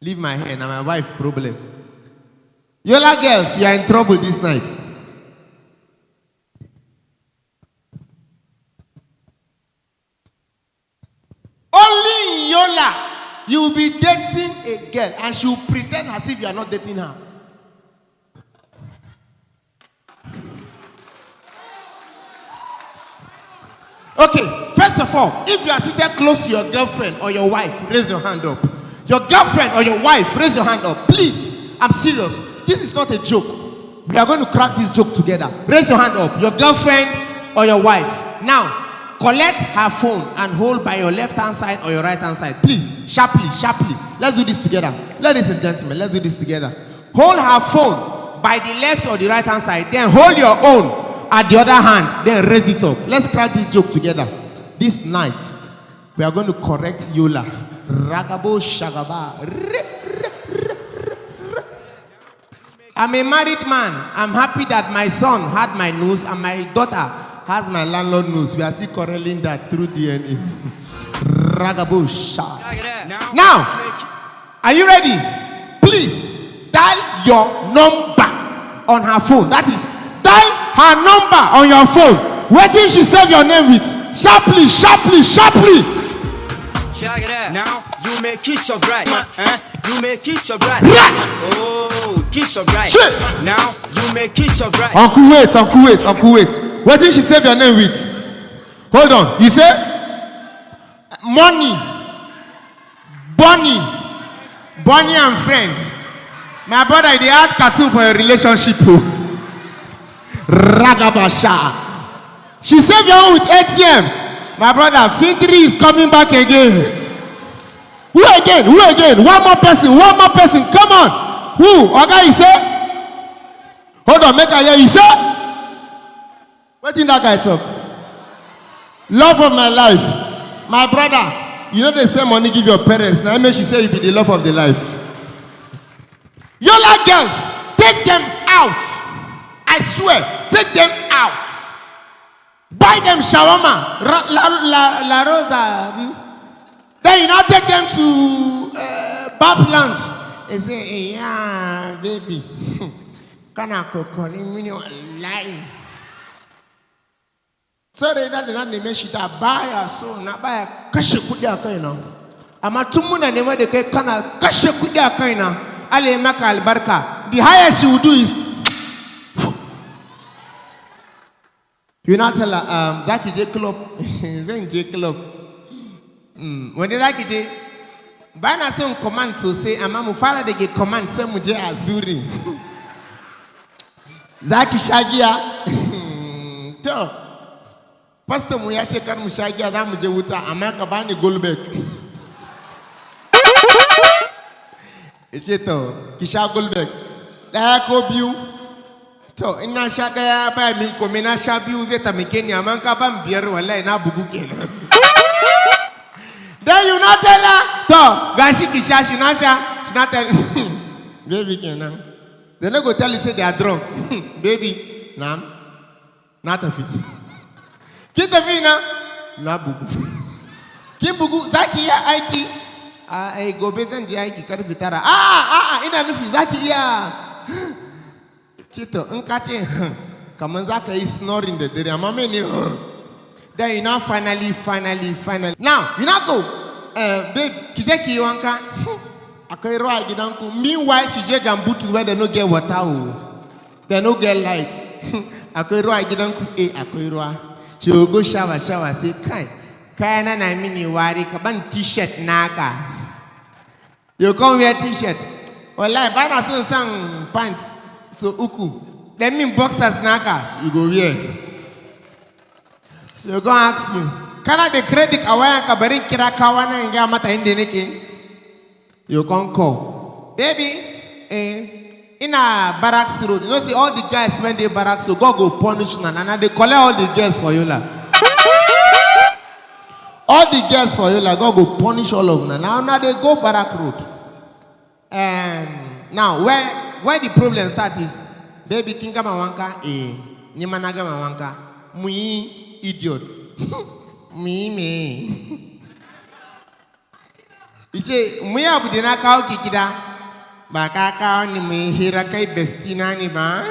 Leave my hair, now my wife problem. Yola Girls, you are in trouble this night. Only in Yola, you will be dating a girl and she will pretend as if you are not dating her. Okay, first of all, if you are seated close to your girlfriend or your wife, raise your hand up. Your girlfriend or your wife, raise your hand up. Please, I'm serious. This is not a joke. We are going to crack this joke together. Raise your hand up. Your girlfriend or your wife. Now, collect her phone and hold by your left hand side or your right hand side. Please, sharply, sharply. Let's do this together. Ladies and gentlemen, let's do this together. Hold her phone by the left or the right hand side. Then hold your own at the other hand. Then raise it up. Let's crack this joke together. This night, we are going to correct Yola. Ragabo Shagaba. I'm a married man. I'm happy that my son had my nose and my daughter has my landlord nose. We are still correlating that through DNA. Ragabo Shag. Now, are you ready? Please dial your number on her phone. That is, dial her number on your phone. Where did she save your name with? Sharply, sharply, sharply. Now you may kiss your bride. You may kiss your bride. Oh, kiss your bride. Now you may kiss your bride. Uncle, wait. Where did she save your name with? Hold on. You say money, Bonnie and friend. My brother, they had cartoon for a relationship. Ragabasha. She saved your own with ATM. My brother, Fintri is coming back again. Who again? One more person. Come on. Who? Okay, you say? Hold on, make I hear you say? What did that guy talk? Love of my life. My brother, you know they say money give your parents. Now I mean she say you be the love of the life. Yola Girls, take them out. I swear, take them out. Buy them shawarma, La Rosa. Then you now take them to Bab's lunch. They say, hey, yeah, baby. Can I cook lying? So they not make shit buy a so not buy a cash kudia kaina. Amatumuna never the kana cash kudia kaina. Ale maka albarka. The highest she will do is you not tell her, Zaki J Club, then J Club. When they Zaki J, Bana some command so say, Amamu Fara de get command, some J Azuri. Zaki Shagia, to Pastor Muyache Karmushagia, Damuje Wuta, Amaka Bani Goldbeck. It's it, Kisha Goldbeck. There could you. So ina shada ba mi ko mena shabiu zeta mikeni amanka ba mbiero wallahi na bugu kenan. Then you not tell her to gashi kishashi nasha she not tell baby kenan. They no go tell you say they are drunk. Baby nam not a fi. Kita fi na bugu. Kim bugu zaki ya aiki ai gobe zan je aiki karfi tara. Ina nufi zaki ya Chito, unkache, come on, Zaka is snoring the day. Then you now finally. Now, you now go, babe, Kizeki Wanka, Akoiro Agidanku. Meanwhile, she just jambutu where they no get water, they no get light. Akoiro Agidanku, Akoiro. She will go shower, say, Kaina na mini wari, kaban t-shirt naka. You come wear t-shirt. Well, like, bana sang pants. So uku, that mean boxers naka, you go wear. So you go ask him, can I the credit awaya kabari kira kawana inga mata indeneke? You can call. Baby, in a barracks road, you know see all the guys when they barracks, so God go punish na and they collect all the girls for Yola. All the girls for Yola, God go punish all of them. Now they go barrack road. Now where the problem start is, baby kinga mawanka, nimanaga mawanka, mui idiot, me. Ice mu yi abu da na kawo ki gida. Ba ka kawo ni mu yi hira kai bestina ne ba?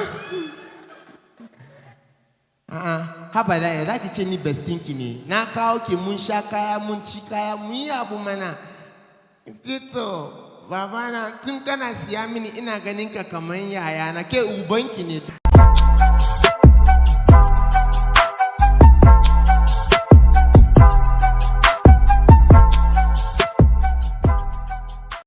Haba da ya za ki ce ni bestinki ne. Na kawo ki mun sha kaya mun ci kaya mu yi abu mana. Tito, babana tun kana siya mini ina ganin ka kamar yaya na ke ubanki ne.